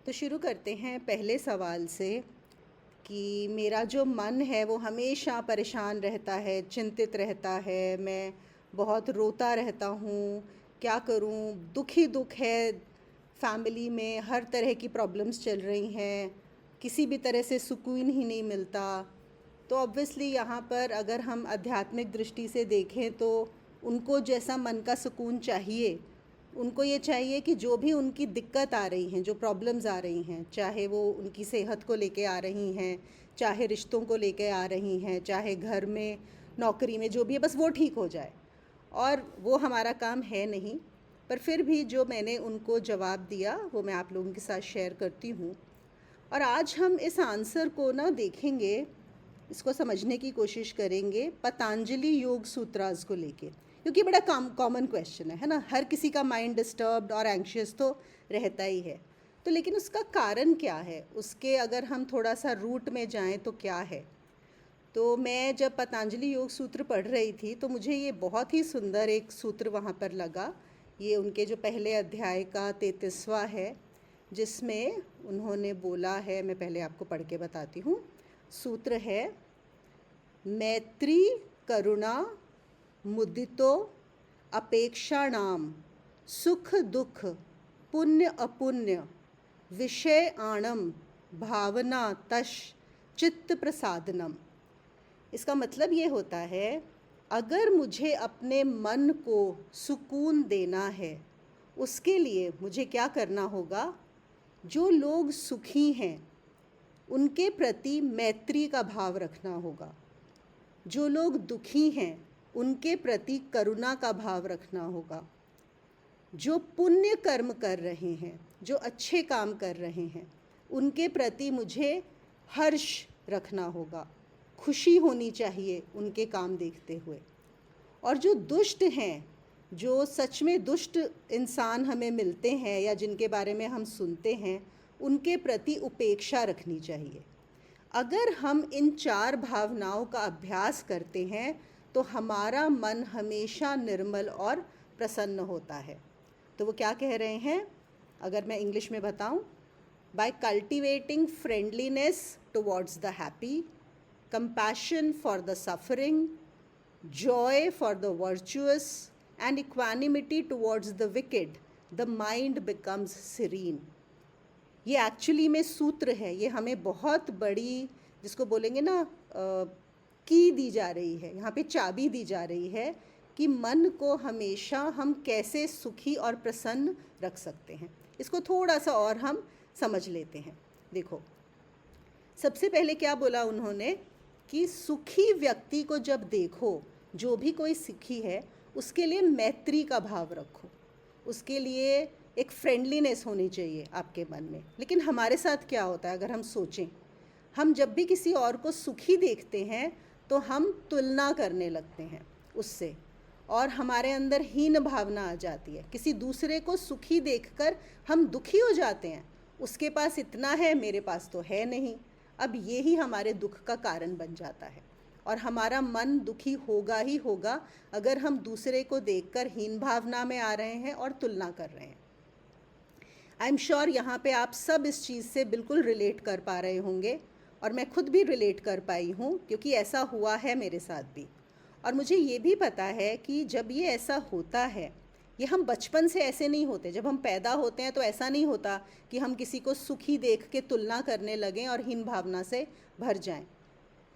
तो शुरू करते हैं पहले सवाल से कि मेरा जो मन है वो हमेशा परेशान रहता है, चिंतित रहता है, मैं बहुत रोता रहता हूँ। क्या करूँ? दुख ही दुख है। फैमिली में हर तरह की प्रॉब्लम्स चल रही हैं, किसी भी तरह से सुकून ही नहीं मिलता। तो ऑब्वियसली यहाँ पर अगर हम आध्यात्मिक दृष्टि से देखें तो उनको जैसा मन का सुकून चाहिए, उनको ये चाहिए कि जो भी उनकी दिक्कत आ रही हैं, जो प्रॉब्लम्स आ रही हैं, चाहे वो उनकी सेहत को लेके आ रही हैं, चाहे रिश्तों को लेके आ रही हैं, चाहे घर में नौकरी में जो भी है, बस वो ठीक हो जाए। और वो हमारा काम है नहीं, पर फिर भी जो मैंने उनको जवाब दिया वो मैं आप लोगों के साथ शेयर करती हूँ। और आज हम इस आंसर को ना देखेंगे, इसको समझने की कोशिश करेंगे पतंजलि योग सूत्रास को लेके, क्योंकि बड़ा कॉमन क्वेश्चन है ना। हर किसी का माइंड डिस्टर्ब्ड और एंग्शियस तो रहता ही है। तो लेकिन उसका कारण क्या है, उसके अगर हम थोड़ा सा रूट में जाएं तो क्या है। तो मैं जब पतंजलि योग सूत्र पढ़ रही थी तो मुझे ये बहुत ही सुंदर एक सूत्र वहाँ पर लगा। ये उनके जो पहले अध्याय का 33वां है, जिसमें उन्होंने बोला है, मैं पहले आपको पढ़ के बताती हूँ। सूत्र है, मैत्री करुणा मुदितो अपेक्षाणाम सुख दुख पुण्य अपुण्य विषय आणम भावना तश चित्त प्रसादनम। इसका मतलब ये होता है, अगर मुझे अपने मन को सुकून देना है, उसके लिए मुझे क्या करना होगा? जो लोग सुखी हैं उनके प्रति मैत्री का भाव रखना होगा, जो लोग दुखी हैं उनके प्रति करुणा का भाव रखना होगा, जो पुण्य कर्म कर रहे हैं, जो अच्छे काम कर रहे हैं, उनके प्रति मुझे हर्ष रखना होगा, खुशी होनी चाहिए उनके काम देखते हुए। और जो दुष्ट हैं, जो सच में दुष्ट इंसान हमें मिलते हैं या जिनके बारे में हम सुनते हैं, उनके प्रति उपेक्षा रखनी चाहिए। अगर हम इन 4 भावनाओं का अभ्यास करते हैं तो हमारा मन हमेशा निर्मल और प्रसन्न होता है। तो वो क्या कह रहे हैं, अगर मैं इंग्लिश में बताऊं, by cultivating friendliness towards the happy, compassion for the suffering, joy for the virtuous and equanimity towards the wicked, the mind becomes serene. ये एक्चुअली में सूत्र है, ये हमें बहुत बड़ी, जिसको बोलेंगे ना, की दी जा रही है, यहाँ पे चाबी दी जा रही है कि मन को हमेशा हम कैसे सुखी और प्रसन्न रख सकते हैं। इसको थोड़ा सा और हम समझ लेते हैं। देखो, सबसे पहले क्या बोला उन्होंने कि सुखी व्यक्ति को जब देखो, जो भी कोई सुखी है, उसके लिए मैत्री का भाव रखो, उसके लिए एक फ्रेंडलीनेस होनी चाहिए आपके मन में। लेकिन हमारे साथ क्या होता है, अगर हम सोचें, हम जब भी किसी और को सुखी देखते हैं तो हम तुलना करने लगते हैं उससे, और हमारे अंदर हीन भावना आ जाती है। किसी दूसरे को सुखी देखकर हम दुखी हो जाते हैं, उसके पास इतना है, मेरे पास तो है नहीं। अब ये ही हमारे दुख का कारण बन जाता है, और हमारा मन दुखी होगा ही होगा अगर हम दूसरे को देखकर हीन भावना में आ रहे हैं और तुलना कर रहे हैं। आई एम श्योर यहाँ पे आप सब इस चीज़ से बिल्कुल रिलेट कर पा रहे होंगे, और मैं खुद भी रिलेट कर पाई हूँ, क्योंकि ऐसा हुआ है मेरे साथ भी। और मुझे ये भी पता है कि जब ये ऐसा होता है, ये हम बचपन से ऐसे नहीं होते। जब हम पैदा होते हैं तो ऐसा नहीं होता कि हम किसी को सुखी देख के तुलना करने लगें और हीन भावना से भर जाएं।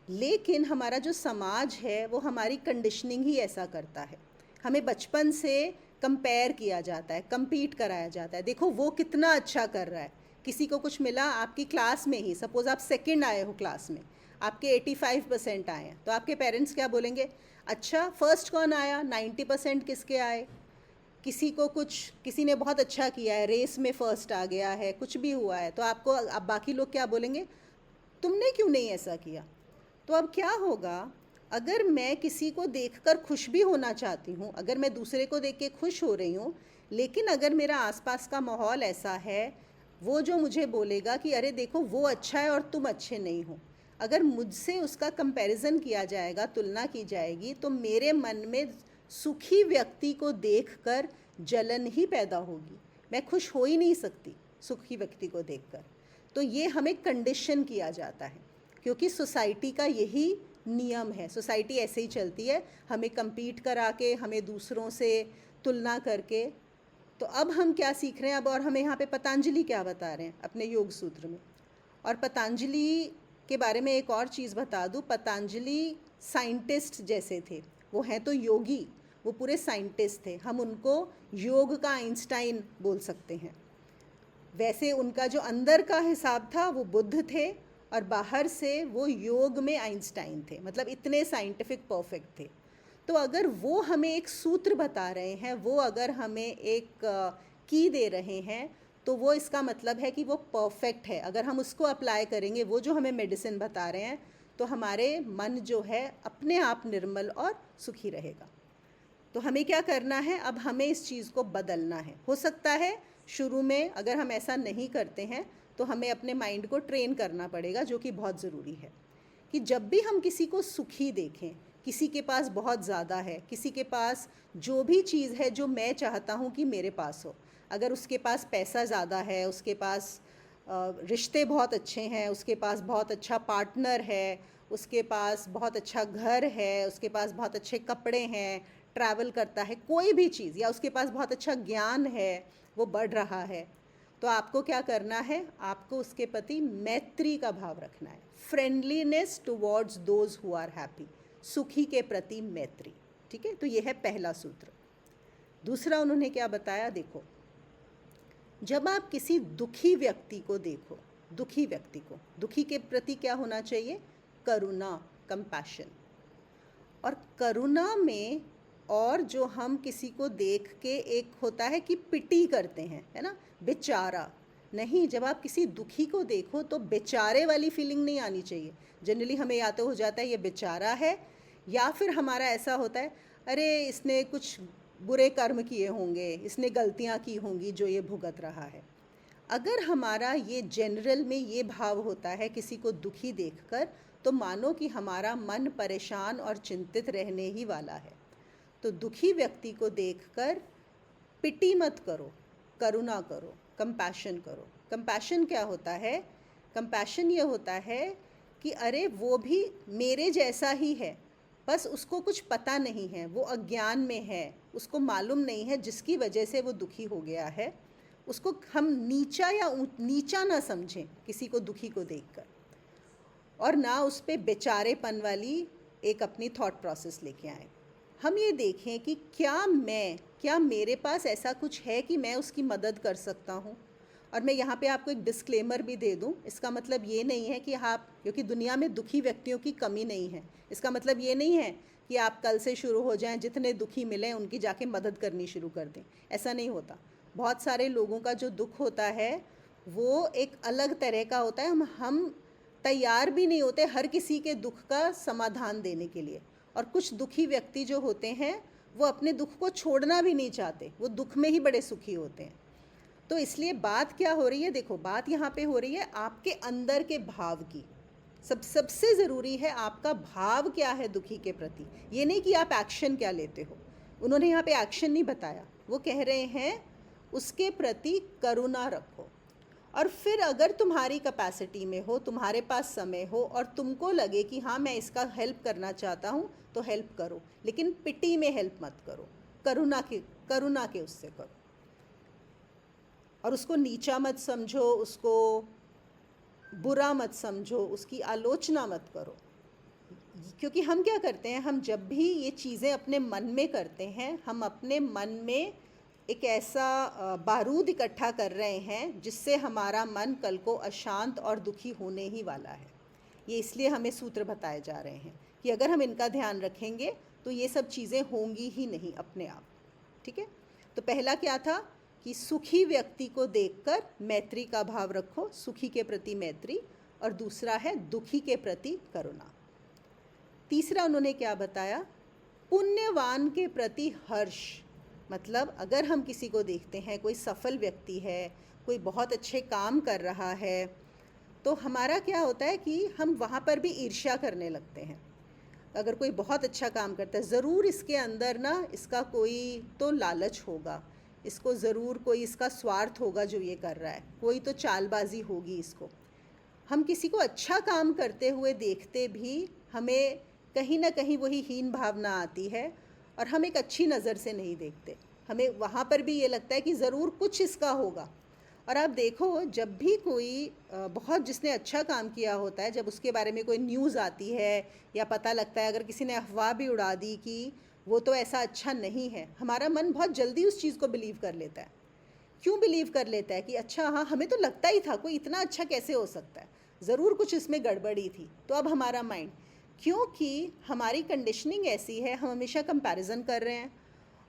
लेकिन हमारा जो समाज है वो हमारी कंडीशनिंग ही ऐसा करता है। हमें बचपन से कंपेयर किया जाता है, compete कराया जाता है। देखो वो कितना अच्छा कर रहा है, किसी को कुछ मिला आपकी क्लास में ही, सपोज़ आप सेकंड आए हो क्लास में, आपके 85% आए हैं, तो आपके पेरेंट्स क्या बोलेंगे, अच्छा फर्स्ट कौन आया, 90% किसके आए। किसी को कुछ, किसी ने बहुत अच्छा किया है, रेस में फर्स्ट आ गया है, कुछ भी हुआ है, तो आपको, अब बाकी लोग क्या बोलेंगे, तुमने क्यों नहीं ऐसा किया। तो अब क्या होगा, अगर मैं किसी को देखकर खुश भी होना चाहती हूँ, अगर मैं दूसरे को देख के खुश हो रही हूँ, लेकिन अगर मेरा आसपास का माहौल ऐसा है, वो जो मुझे बोलेगा कि अरे देखो वो अच्छा है और तुम अच्छे नहीं हो, अगर मुझसे उसका कंपैरिजन किया जाएगा, तुलना की जाएगी, तो मेरे मन में सुखी व्यक्ति को देखकर जलन ही पैदा होगी। मैं खुश हो ही नहीं सकती। सुखी व्यक्ति को देखकर। तो ये हमें कंडीशन किया जाता है, क्योंकि सोसाइटी का यही नियम है, सोसाइटी ऐसे ही चलती है, हमें compete करा के, हमें दूसरों से तुलना करके। तो अब हम क्या सीख रहे हैं अब, और हमें यहाँ पे पतंजलि क्या बता रहे हैं अपने योग सूत्र में। और पतंजलि के बारे में एक और चीज़ बता दूँ, पतंजलि साइंटिस्ट जैसे थे, वो हैं तो योगी, वो पूरे साइंटिस्ट थे, हम उनको योग का आइंस्टाइन बोल सकते हैं। वैसे उनका जो अंदर का हिसाब था वो बुद्ध थे, और बाहर से वो योग में आइंस्टाइन थे, मतलब इतने साइंटिफिक परफेक्ट थे। तो अगर वो हमें एक सूत्र बता रहे हैं, वो अगर हमें एक की दे रहे हैं, तो वो इसका मतलब है कि वो परफेक्ट है। अगर हम उसको अप्लाई करेंगे, वो जो हमें मेडिसिन बता रहे हैं, तो हमारे मन जो है अपने आप निर्मल और सुखी रहेगा। तो हमें क्या करना है, अब हमें इस चीज़ को बदलना है। हो सकता है शुरू में अगर हम ऐसा नहीं करते हैं, तो हमें अपने माइंड को ट्रेन करना पड़ेगा, जो कि बहुत ज़रूरी है, कि जब भी हम किसी को सुखी देखें, किसी के पास बहुत ज़्यादा है, किसी के पास जो भी चीज़ है जो मैं चाहता हूँ कि मेरे पास हो, अगर उसके पास पैसा ज़्यादा है, उसके पास रिश्ते बहुत अच्छे हैं, उसके पास बहुत अच्छा पार्टनर है, उसके पास बहुत अच्छा घर है, उसके पास बहुत अच्छे कपड़े हैं, ट्रैवल करता है, कोई भी चीज़, या उसके पास बहुत अच्छा ज्ञान है, वो बढ़ रहा है, तो आपको क्या करना है, आपको उसके प्रति मैत्री का भाव रखना है, friendliness towards those who are happy, सुखी के प्रति मैत्री। ठीक है, तो ये है पहला सूत्र। दूसरा उन्होंने क्या बताया, देखो, जब आप किसी दुखी व्यक्ति को देखो, दुखी व्यक्ति को, दुखी के प्रति क्या होना चाहिए, करुणा, कंपैशन। और करुणा में, और जो हम किसी को देख के एक होता है कि पिटी करते हैं, है ना, बेचारा, नहीं, जब आप किसी दुखी को देखो तो बेचारे वाली फीलिंग नहीं आनी चाहिए। जनरली हमें या तो हो जाता है ये बेचारा है, या फिर हमारा ऐसा होता है अरे इसने कुछ बुरे कर्म किए होंगे, इसने गलतियां की होंगी जो ये भुगत रहा है। अगर हमारा ये जनरल में ये भाव होता है किसी को दुखी देखकर, तो मानो कि हमारा मन परेशान और चिंतित रहने ही वाला है। तो दुखी व्यक्ति को देखकर पिटी मत करो, करुणा करो, कंपैशन करो। कंपैशन क्या होता है, कंपैशन ये होता है कि अरे वो भी मेरे जैसा ही है, बस उसको कुछ पता नहीं है, वो अज्ञान में है, उसको मालूम नहीं है जिसकी वजह से वो दुखी हो गया है। उसको हम नीचा या नीचा ना समझें किसी को दुखी को देखकर, और ना उस पर बेचारेपन वाली एक अपनी थॉट प्रोसेस लेके आए। हम ये देखें कि क्या मेरे पास ऐसा कुछ है कि मैं उसकी मदद कर सकता हूँ। और मैं यहाँ पे आपको एक डिस्क्लेमर भी दे दूँ, इसका मतलब ये नहीं है कि आप, क्योंकि दुनिया में दुखी व्यक्तियों की कमी नहीं है, इसका मतलब ये नहीं है कि आप कल से शुरू हो जाएं, जितने दुखी मिलें उनकी जाके मदद करनी शुरू कर दें, ऐसा नहीं होता। बहुत सारे लोगों का जो दुख होता है वो एक अलग तरह का होता है, हम तैयार भी नहीं होते हर किसी के दुख का समाधान देने के लिए। और कुछ दुखी व्यक्ति जो होते हैं वो अपने दुख को छोड़ना भी नहीं चाहते, वो दुख में ही बड़े सुखी होते हैं। तो इसलिए बात क्या हो रही है, देखो, बात यहाँ पे हो रही है आपके अंदर के भाव की। सबसे ज़रूरी है आपका भाव क्या है दुखी के प्रति, ये नहीं कि आप एक्शन क्या लेते हो। उन्होंने यहाँ पे एक्शन नहीं बताया, वो कह रहे हैं उसके प्रति करुणा रखो। और फिर अगर तुम्हारी कैपेसिटी में हो, तुम्हारे पास समय हो, और तुमको लगे कि हाँ मैं इसका हेल्प करना चाहता हूँ, तो हेल्प करो, लेकिन पिटी में हेल्प मत करो, करुणा के उससे करो। और उसको नीचा मत समझो, उसको बुरा मत समझो, उसकी आलोचना मत करो। क्योंकि हम क्या करते हैं, हम जब भी ये चीज़ें अपने मन में करते हैं, हम अपने मन में एक ऐसा बारूद इकट्ठा कर रहे हैं जिससे हमारा मन कल को अशांत और दुखी होने ही वाला है। ये इसलिए हमें सूत्र बताए जा रहे हैं कि अगर हम इनका ध्यान रखेंगे तो ये सब चीज़ें होंगी ही नहीं अपने आप। ठीक है, तो पहला क्या था कि सुखी व्यक्ति को देखकर मैत्री का भाव रखो, सुखी के प्रति मैत्री। और दूसरा है दुखी के प्रति करुणा। तीसरा उन्होंने क्या बताया, पुण्यवान के प्रति हर्ष। मतलब अगर हम किसी को देखते हैं, कोई सफल व्यक्ति है, कोई बहुत अच्छे काम कर रहा है, तो हमारा क्या होता है कि हम वहाँ पर भी ईर्ष्या करने लगते हैं। अगर कोई बहुत अच्छा काम करता है, ज़रूर इसके अंदर ना इसका कोई तो लालच होगा, इसको ज़रूर कोई इसका स्वार्थ होगा जो ये कर रहा है, कोई तो चालबाजी होगी इसको। हम किसी को अच्छा काम करते हुए देखते भी हमें कहीं ना कहीं वही हीन भावना आती है और हम एक अच्छी नज़र से नहीं देखते। हमें वहाँ पर भी ये लगता है कि ज़रूर कुछ इसका होगा। और आप देखो, जब भी कोई बहुत जिसने अच्छा काम किया होता है, जब उसके बारे में कोई न्यूज़ आती है या पता लगता है, अगर किसी ने अफवाह भी उड़ा दी कि वो तो ऐसा अच्छा नहीं है, हमारा मन बहुत जल्दी उस चीज़ को बिलीव कर लेता है। क्यों बिलीव कर लेता है कि अच्छा हाँ, हमें तो लगता ही था, कोई इतना अच्छा कैसे हो सकता है, ज़रूर कुछ इसमें गड़बड़ी थी। तो अब हमारा माइंड, क्योंकि हमारी कंडीशनिंग ऐसी है, हम हमेशा कंपैरिजन कर रहे हैं।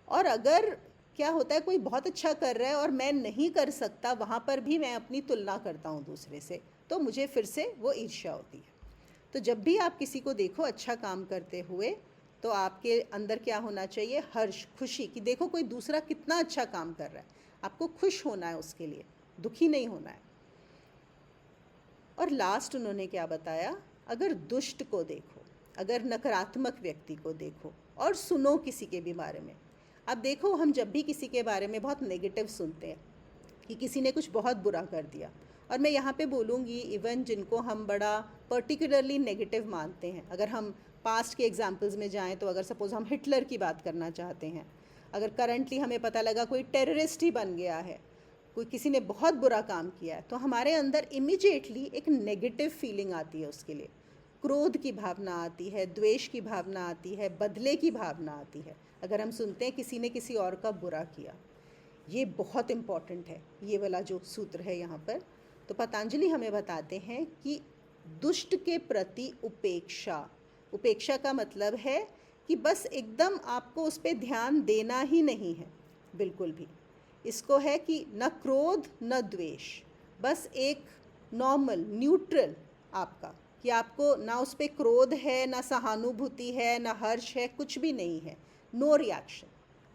और अगर क्या होता है, कोई बहुत अच्छा कर रहा है और मैं नहीं कर सकता, वहाँ पर भी मैं अपनी तुलना करता हूँ दूसरे से, तो मुझे फिर से वो ईर्ष्या होती है। तो जब भी आप किसी को देखो अच्छा काम करते हुए, तो आपके अंदर क्या होना चाहिए, हर्ष, खुशी, कि देखो कोई दूसरा कितना अच्छा काम कर रहा है, आपको खुश होना है उसके लिए, दुखी नहीं होना है। और लास्ट उन्होंने क्या बताया, अगर दुष्ट को देखो, अगर नकारात्मक व्यक्ति को देखो और सुनो किसी के भी बारे में। अब देखो, हम जब भी किसी के बारे में बहुत नेगेटिव सुनते हैं कि किसी ने कुछ बहुत बुरा कर दिया, और मैं यहाँ पे बोलूँगी इवन जिनको हम बड़ा पर्टिकुलरली नेगेटिव मानते हैं, अगर हम पास्ट के एग्जाम्पल्स में जाएं, तो अगर सपोज़ हम हिटलर की बात करना चाहते हैं, अगर करंटली हमें पता लगा कोई टेररिस्ट ही बन गया है, कोई किसी ने बहुत बुरा काम किया है, तो हमारे अंदर इमीडिएटली एक नेगेटिव फीलिंग आती है उसके लिए। क्रोध की भावना आती है, द्वेष की भावना आती है, बदले की भावना आती है, अगर हम सुनते हैं किसी ने किसी और का बुरा किया। ये बहुत इम्पॉर्टेंट है, ये वाला जो सूत्र है यहाँ पर। तो पतंजलि हमें बताते हैं कि दुष्ट के प्रति उपेक्षा, उपेक्षा का मतलब है कि बस एकदम आपको उस पर ध्यान देना ही नहीं है बिल्कुल भी। इसको है कि न क्रोध न द्वेष, बस एक नॉर्मल न्यूट्रल आपका, कि आपको ना उस पर क्रोध है, ना सहानुभूति है, ना हर्ष है, कुछ भी नहीं है, नो रिएक्शन,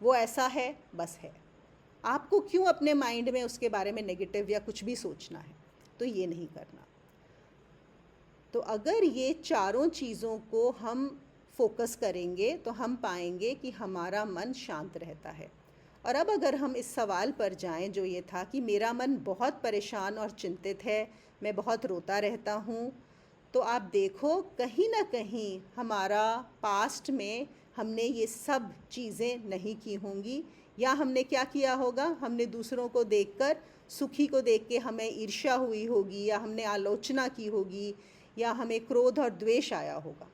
वो ऐसा है, बस है। आपको क्यों अपने माइंड में उसके बारे में नेगेटिव या कुछ भी सोचना है, तो ये नहीं करना। तो अगर ये चारों चीज़ों को हम फोकस करेंगे तो हम पाएंगे कि हमारा मन शांत रहता है। और अब अगर हम इस सवाल पर जाएं जो ये था कि मेरा मन बहुत परेशान और चिंतित है, मैं बहुत रोता रहता हूँ, तो आप देखो कहीं ना कहीं हमारा पास्ट में हमने ये सब चीज़ें नहीं की होंगी, या हमने क्या किया होगा, हमने दूसरों को देखकर, सुखी को देख के हमें ईर्ष्या हुई होगी, या हमने आलोचना की होगी, या हमें क्रोध और द्वेष आया होगा।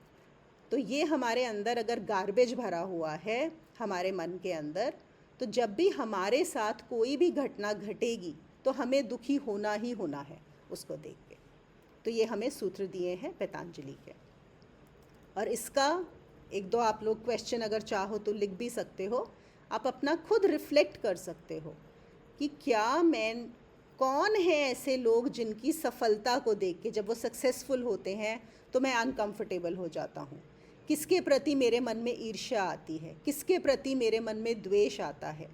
तो ये हमारे अंदर अगर गार्बेज भरा हुआ है हमारे मन के अंदर, तो जब भी हमारे साथ कोई भी घटना घटेगी तो हमें दुखी होना ही होना है उसको देख के। तो ये हमें सूत्र दिए हैं पतंजलि के। और इसका एक दो आप लोग क्वेश्चन अगर चाहो तो लिख भी सकते हो, आप अपना खुद रिफ्लेक्ट कर सकते हो कि क्या मैं, कौन है ऐसे लोग जिनकी सफलता को देख के जब वो सक्सेसफुल होते हैं तो मैं अनकंफर्टेबल हो जाता हूँ, किसके प्रति मेरे मन में ईर्ष्या आती है, किसके प्रति मेरे मन में द्वेष आता है,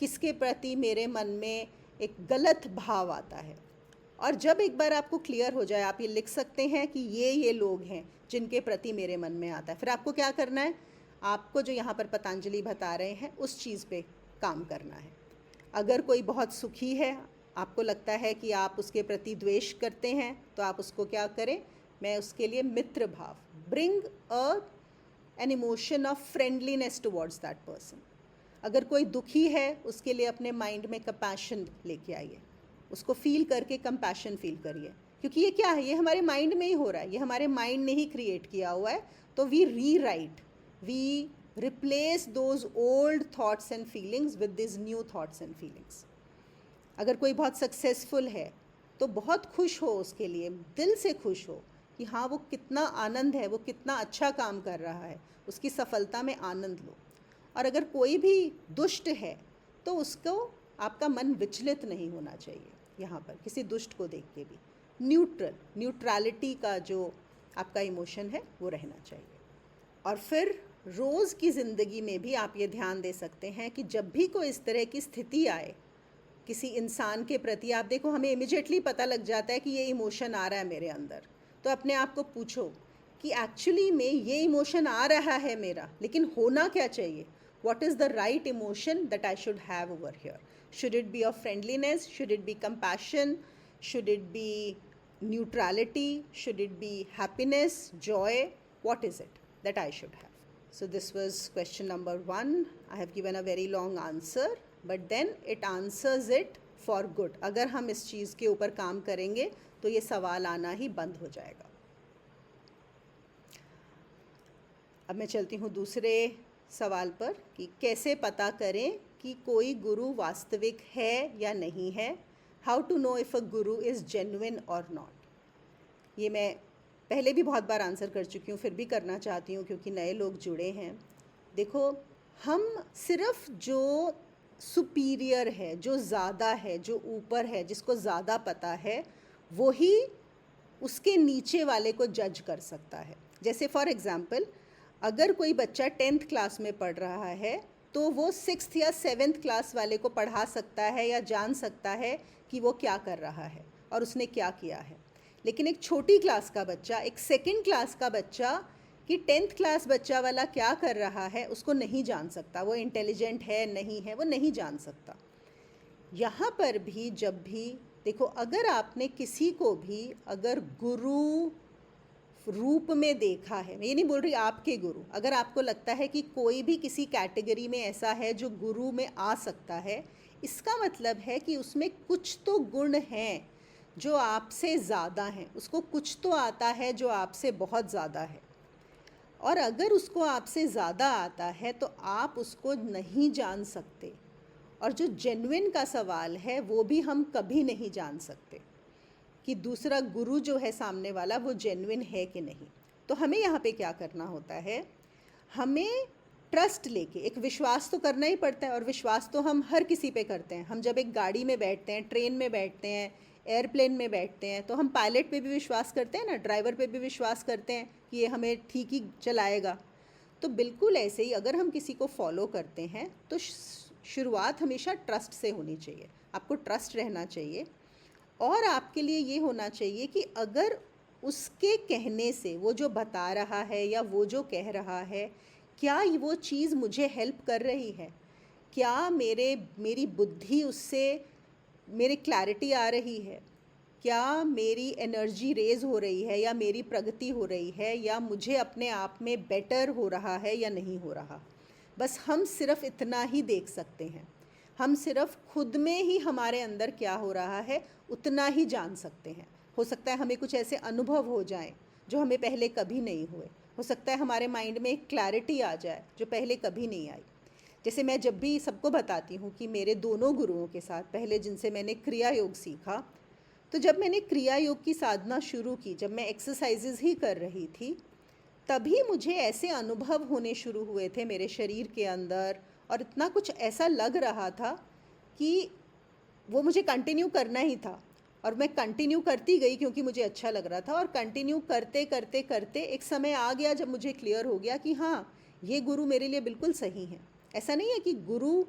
किसके प्रति मेरे मन में एक गलत भाव आता है। और जब एक बार आपको क्लियर हो जाए, आप ये लिख सकते हैं कि ये लोग हैं जिनके प्रति मेरे मन में आता है, फिर आपको क्या करना है, आपको जो यहाँ पर पतंजलि बता रहे हैं उस चीज़ पे काम करना है। अगर कोई बहुत सुखी है, आपको लगता है कि आप उसके प्रति द्वेष करते हैं, तो आप उसको क्या करें, मैं उसके लिए मित्र भाव, bring an emotion of friendliness towards that person. अगर कोई दुखी है, उसके लिए अपने माइंड में कंपैशन लेके आइए, उसको फील करके कंपैशन फील करिए, क्योंकि ये क्या है, ये हमारे माइंड में ही हो रहा है, ये हमारे माइंड ने ही क्रिएट किया हुआ है। तो we rewrite, we replace those old thoughts and feelings with this new thoughts and feelings. अगर कोई बहुत सक्सेसफुल है तो बहुत खुश हो, उसके लिए दिल से खुश हो कि हाँ वो कितना आनंद है, वो कितना अच्छा काम कर रहा है, उसकी सफलता में आनंद लो। और अगर कोई भी दुष्ट है तो उसको, आपका मन विचलित नहीं होना चाहिए, यहाँ पर किसी दुष्ट को देख के भी न्यूट्रलिटी का जो आपका इमोशन है वो रहना चाहिए। और फिर रोज़ की ज़िंदगी में भी आप ये ध्यान दे सकते हैं कि जब भी कोई इस तरह की स्थिति आए किसी इंसान के प्रति, आप देखो हमें इमिजिएटली पता लग जाता है कि ये इमोशन आ रहा है मेरे अंदर, तो अपने आप को पूछो कि एक्चुअली में ये इमोशन आ रहा है मेरा, लेकिन होना क्या चाहिए, what is the right emotion that I should have over here. Should it be of friendliness? Should it be compassion? Should it be neutrality? Should it be happiness, joy? What is it that I should have? So this was question number 1. I have given a very long answer, but then it answers it for good. अगर हम इस चीज़ के ऊपर काम करेंगे तो ये सवाल आना ही बंद हो जाएगा. अब मैं चलती हूँ दूसरे सवाल पर कि कैसे पता करें कि कोई गुरु वास्तविक है या नहीं है. How to know if a guru is genuine और नॉट. ये मैं पहले भी बहुत बार आंसर कर चुकी हूँ, फिर भी करना चाहती हूँ क्योंकि नए लोग जुड़े हैं. देखो, हम सिर्फ जो सुपीरियर है, जो ज़्यादा है, जो ऊपर है, जिसको ज़्यादा पता है, वो ही उसके नीचे वाले को जज कर सकता है. जैसे फॉर एग्ज़ाम्पल, अगर कोई बच्चा 10th क्लास में पढ़ रहा है तो वो 6th या 7th क्लास वाले को पढ़ा सकता है या जान सकता है कि वो क्या कर रहा है और उसने क्या किया है. लेकिन एक छोटी क्लास का बच्चा, एक 2nd क्लास का बच्चा कि 10th क्लास बच्चा वाला क्या कर रहा है उसको नहीं जान सकता. वो इंटेलिजेंट है नहीं है वो नहीं जान सकता. यहाँ पर भी जब भी देखो, अगर आपने किसी को भी अगर गुरु रूप में देखा है, मैं ये नहीं बोल रही आपके गुरु, अगर आपको लगता है कि कोई भी किसी कैटेगरी में ऐसा है जो गुरु में आ सकता है, इसका मतलब है कि उसमें कुछ तो गुण हैं जो आपसे ज़्यादा हैं. उसको कुछ तो आता है जो आपसे बहुत ज़्यादा है. और अगर उसको आपसे ज़्यादा आता है तो आप उसको नहीं जान सकते. और जो जेन्युइन का सवाल है वो भी हम कभी नहीं जान सकते कि दूसरा गुरु जो है सामने वाला वो जेन्युइन है कि नहीं. तो हमें यहाँ पे क्या करना होता है, हमें ट्रस्ट लेके एक विश्वास तो करना ही पड़ता है. और विश्वास तो हम हर किसी पे करते हैं. हम जब एक गाड़ी में बैठते हैं, ट्रेन में बैठते हैं, एयरप्लेन में बैठते हैं, तो हम पायलट पे भी विश्वास करते हैं ना, ड्राइवर पे भी विश्वास करते हैं कि ये हमें ठीक ही चलाएगा. तो बिल्कुल ऐसे ही अगर हम किसी को फॉलो करते हैं तो शुरुआत हमेशा ट्रस्ट से होनी चाहिए. आपको ट्रस्ट रहना चाहिए. और आपके लिए ये होना चाहिए कि अगर उसके कहने से, वो जो बता रहा है या वो जो कह रहा है, क्या वो चीज़ मुझे हेल्प कर रही है, क्या मेरी बुद्धि उससे मेरी क्लैरिटी आ रही है, क्या मेरी एनर्जी रेज हो रही है या मेरी प्रगति हो रही है या मुझे अपने आप में बेटर हो रहा है या नहीं हो रहा. बस हम सिर्फ इतना ही देख सकते हैं. हम सिर्फ खुद में ही हमारे अंदर क्या हो रहा है उतना ही जान सकते हैं. हो सकता है हमें कुछ ऐसे अनुभव हो जाएं जो हमें पहले कभी नहीं हुए. हो सकता है हमारे माइंड में एक क्लैरिटी आ जाए जो पहले कभी नहीं आई. जैसे मैं जब भी सबको बताती हूँ कि मेरे दोनों गुरुओं के साथ, पहले जिनसे मैंने क्रिया योग सीखा, तो जब मैंने क्रिया योग की साधना शुरू की, जब मैं एक्सरसाइजेज ही कर रही थी, तभी मुझे ऐसे अनुभव होने शुरू हुए थे मेरे शरीर के अंदर. और इतना कुछ ऐसा लग रहा था कि वो मुझे कंटिन्यू करना ही था. और मैं कंटिन्यू करती गई क्योंकि मुझे अच्छा लग रहा था. और कंटिन्यू करते करते करते एक समय आ गया जब मुझे क्लियर हो गया कि हाँ, ये गुरु मेरे लिए बिल्कुल सही है. ऐसा नहीं है कि गुरु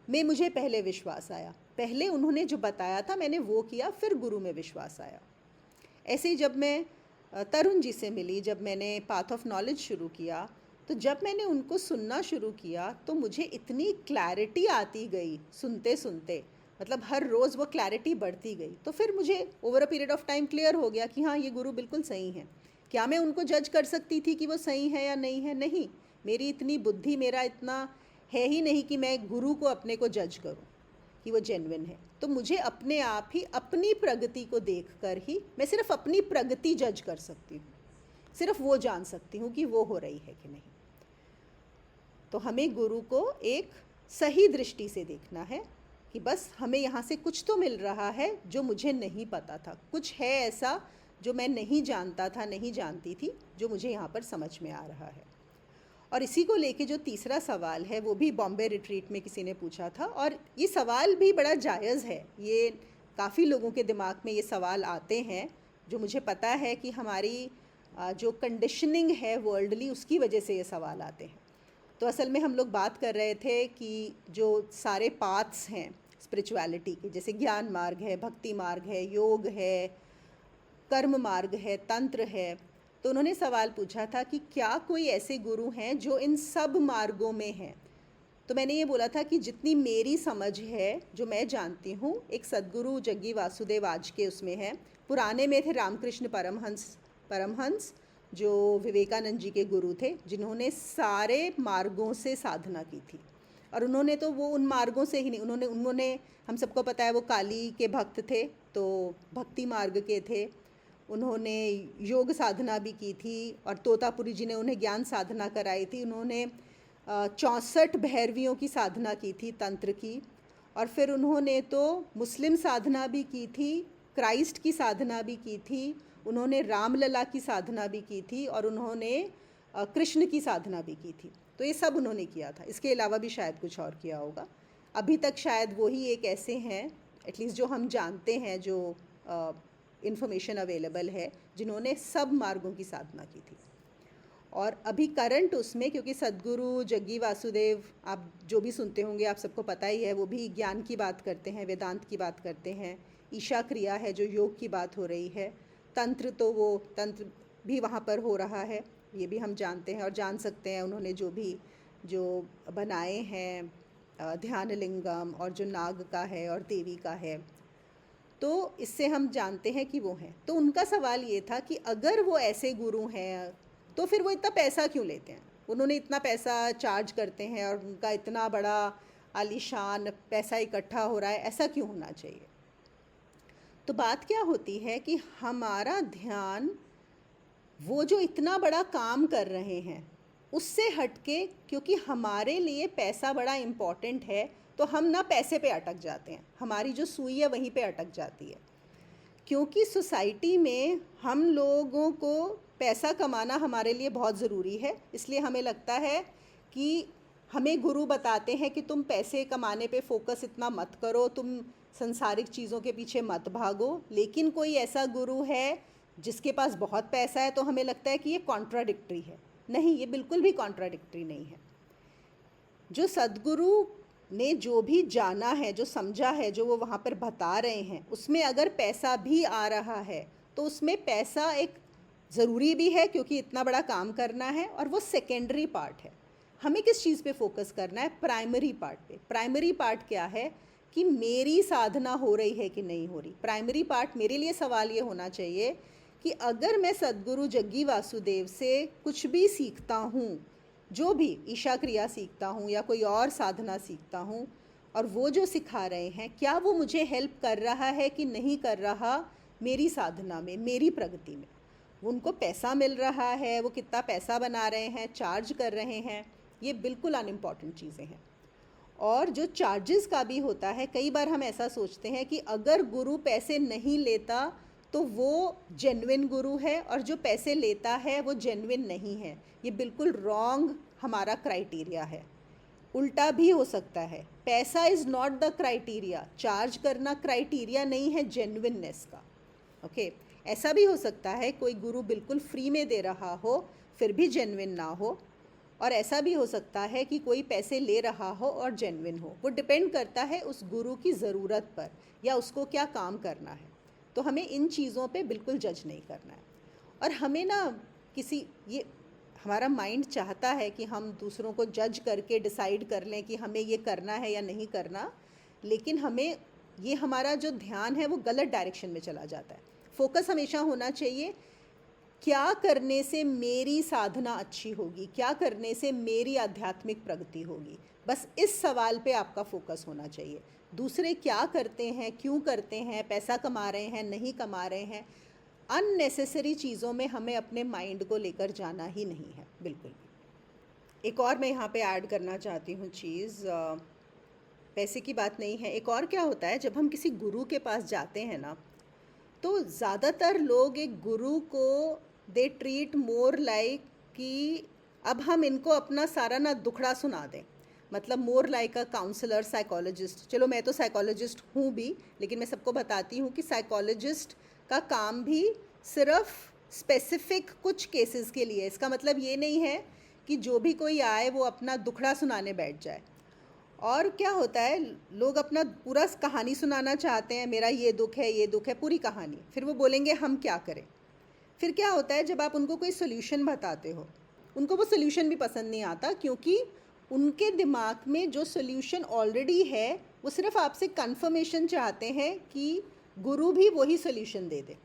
में मुझे पहले विश्वास आया, पहले उन्होंने जो बताया था मैंने वो किया, फिर गुरु में विश्वास आया. ऐसे ही जब मैं तरुण जी से मिली, जब मैंने पाथ ऑफ नॉलेज शुरू किया, तो जब मैंने उनको सुनना शुरू किया तो मुझे इतनी क्लैरिटी आती गई सुनते सुनते. मतलब हर रोज़ वो क्लैरिटी बढ़ती गई. तो फिर मुझे over a period of time clear हो गया कि हाँ, ये गुरु बिल्कुल सही हैं. क्या मैं उनको जज कर सकती थी कि वो सही है या नहीं है? नहीं. मेरी इतनी बुद्धि, मेरा इतना है ही नहीं कि मैं गुरु को अपने को जज करूं कि वो जेन्युइन है. तो मुझे अपने आप ही अपनी प्रगति को देखकर ही मैं सिर्फ अपनी प्रगति जज कर सकती हूँ. सिर्फ वो जान सकती हूँ कि वो हो रही है कि नहीं. तो हमें गुरु को एक सही दृष्टि से देखना है कि बस हमें यहाँ से कुछ तो मिल रहा है जो मुझे नहीं पता था. कुछ है ऐसा जो मैं नहीं जानता था, नहीं जानती थी, जो मुझे यहाँ पर समझ में आ रहा है. और इसी को लेके जो तीसरा सवाल है वो भी बॉम्बे रिट्रीट में किसी ने पूछा था. और ये सवाल भी बड़ा जायज़ है. ये काफ़ी लोगों के दिमाग में ये सवाल आते हैं. जो मुझे पता है कि हमारी जो कंडीशनिंग है वर्ल्डली, उसकी वजह से ये सवाल आते हैं. तो असल में हम लोग बात कर रहे थे कि जो सारे पाथ्स हैं स्पिरिचुअलिटी के, जैसे ज्ञान मार्ग है, भक्ति मार्ग है, योग है, कर्म मार्ग है, तंत्र है, तो उन्होंने सवाल पूछा था कि क्या कोई ऐसे गुरु हैं जो इन सब मार्गों में हैं. तो मैंने ये बोला था कि जितनी मेरी समझ है, जो मैं जानती हूँ, एक सद्गुरु जग्गी वासुदेव आज के उसमें है। पुराने में थे रामकृष्ण परमहंस जो विवेकानंद जी के गुरु थे, जिन्होंने सारे मार्गों से साधना की थी। और उन्होंने तो वो उन मार्गों से ही नहीं, उन्होंने हम सबको पता है वो काली के भक्त थे, तो भक्ति मार्ग के थे। उन्होंने योग साधना भी की थी और तोतापुरी जी ने उन्हें ज्ञान साधना कराई थी। उन्होंने 64 भैरवियों की साधना की थी, तंत्र की। और फिर उन्होंने तो मुस्लिम साधना भी की थी, क्राइस्ट की साधना भी की थी, उन्होंने रामलला की साधना भी की थी, और उन्होंने कृष्ण की साधना भी की थी। तो ये सब उन्होंने किया था। इसके अलावा भी शायद कुछ और किया होगा। अभी तक शायद वही एक ऐसे हैं, एटलीस्ट जो हम जानते हैं, जो इन्फॉर्मेशन अवेलेबल है, जिन्होंने सब मार्गों की साधना की थी। और अभी करंट उसमें, क्योंकि सद्गुरु जग्गी वासुदेव आप जो भी सुनते होंगे, आप सबको पता ही है, वो भी ज्ञान की बात करते हैं, वेदांत की बात करते हैं। ईशा क्रिया है जो योग की बात हो रही है। तंत्र तो वो तंत्र भी वहाँ पर हो रहा है, ये भी हम जानते हैं और जान सकते हैं। उन्होंने जो बनाए हैं ध्यान लिंगम, और जो नाग का है और देवी का है, तो इससे हम जानते हैं कि वो हैं। तो उनका सवाल ये था कि अगर वो ऐसे गुरु हैं तो फिर वो इतना पैसा क्यों लेते हैं? उन्होंने इतना पैसा चार्ज करते हैं और उनका इतना बड़ा आलीशान पैसा इकट्ठा हो रहा है, ऐसा क्यों होना चाहिए? तो बात क्या होती है कि हमारा ध्यान वो जो इतना बड़ा काम कर रहे हैं उससे हटके, क्योंकि हमारे लिए पैसा बड़ा इम्पॉर्टेंट है, तो हम ना पैसे पे अटक जाते हैं, हमारी जो सुई है वहीं पे अटक जाती है। क्योंकि सोसाइटी में हम लोगों को पैसा कमाना हमारे लिए बहुत ज़रूरी है, इसलिए हमें लगता है कि हमें गुरु बताते हैं कि तुम पैसे कमाने पे फोकस इतना मत करो, तुम संसारिक चीज़ों के पीछे मत भागो। लेकिन कोई ऐसा गुरु है जिसके पास बहुत पैसा है, तो हमें लगता है कि ये कॉन्ट्राडिक्टरी है। नहीं, ये बिल्कुल भी कॉन्ट्राडिक्टरी नहीं है। जो सद्गुरु ने जो भी जाना है, जो समझा है, जो वो वहाँ पर बता रहे हैं, उसमें अगर पैसा भी आ रहा है तो उसमें पैसा एक ज़रूरी भी है, क्योंकि इतना बड़ा काम करना है, और वो सेकेंडरी पार्ट है। हमें किस चीज़ पे फोकस करना है? प्राइमरी पार्ट पे। प्राइमरी पार्ट क्या है कि मेरी साधना हो रही है कि नहीं हो रही। प्राइमरी पार्ट मेरे लिए सवाल ये होना चाहिए कि अगर मैं सद्गुरु जग्गी वासुदेव से कुछ भी सीखता हूँ, जो भी ईशा क्रिया सीखता हूँ या कोई और साधना सीखता हूँ, और वो जो सिखा रहे हैं, क्या वो मुझे हेल्प कर रहा है कि नहीं कर रहा मेरी साधना में, मेरी प्रगति में? उनको पैसा मिल रहा है, वो कितना पैसा बना रहे हैं, चार्ज कर रहे हैं, ये बिल्कुल अनइम्पॉर्टेंट चीज़ें हैं। और जो चार्जेस का भी होता है, कई बार हम ऐसा सोचते हैं कि अगर गुरु पैसे नहीं लेता तो वो जेन्युइन गुरु है, और जो पैसे लेता है वो जेन्युइन नहीं है। ये बिल्कुल रॉन्ग हमारा क्राइटेरिया है। उल्टा भी हो सकता है, पैसा is not the criteria, charge करना क्राइटेरिया नहीं है जेन्युइननेस का। ओके, ऐसा भी हो सकता है कोई गुरु बिल्कुल फ्री में दे रहा हो फिर भी जेन्युइन ना हो, और ऐसा भी हो सकता है कि कोई पैसे ले रहा हो और जेन्युइन हो। वो डिपेंड करता है उस गुरु की ज़रूरत पर, या उसको क्या काम करना है। तो हमें इन चीज़ों पे बिल्कुल जज नहीं करना है। और हमें ना ये हमारा माइंड चाहता है कि हम दूसरों को जज करके डिसाइड कर लें कि हमें ये करना है या नहीं करना, लेकिन हमें ये हमारा जो ध्यान है वो गलत डायरेक्शन में चला जाता है। फोकस हमेशा होना चाहिए, क्या करने से मेरी साधना अच्छी होगी, क्या करने से मेरी आध्यात्मिक प्रगति होगी। बस इस सवाल पे आपका फोकस होना चाहिए। दूसरे क्या करते हैं, क्यों करते हैं, पैसा कमा रहे हैं, नहीं कमा रहे हैं, अननेसेसरी चीज़ों में हमें अपने माइंड को लेकर जाना ही नहीं है, बिल्कुल भी। एक और मैं यहाँ पे ऐड करना चाहती हूँ चीज़, पैसे की बात नहीं है। एक और क्या होता है, जब हम किसी गुरु के पास जाते हैं ना, तो ज़्यादातर लोग एक गुरु को दे ट्रीट मोर लाइक कि अब हम इनको अपना सारा ना दुखड़ा सुना दें, मतलब more like a counsellor, psychologist. चलो मैं तो साइकोलॉजिस्ट हूँ भी, लेकिन मैं सबको बताती हूँ कि साइकोलॉजिस्ट का काम भी सिर्फ स्पेसिफिक कुछ केसेस के लिए। इसका मतलब ये नहीं है कि जो भी कोई आए वो अपना दुखड़ा सुनाने बैठ जाए। और क्या होता है, लोग अपना पूरा कहानी सुनाना चाहते हैं, मेरा ये दुख है, ये दुख है, पूरी कहानी। फिर वो बोलेंगे हम क्या करें। फिर क्या होता है, जब आप उनको कोई सोल्यूशन बताते हो, उनको वो सोल्यूशन भी पसंद नहीं आता, क्योंकि उनके दिमाग में जो सोल्यूशन ऑलरेडी है, वो सिर्फ आपसे कंफर्मेशन चाहते हैं कि गुरु भी वही सोल्यूशन दे दे।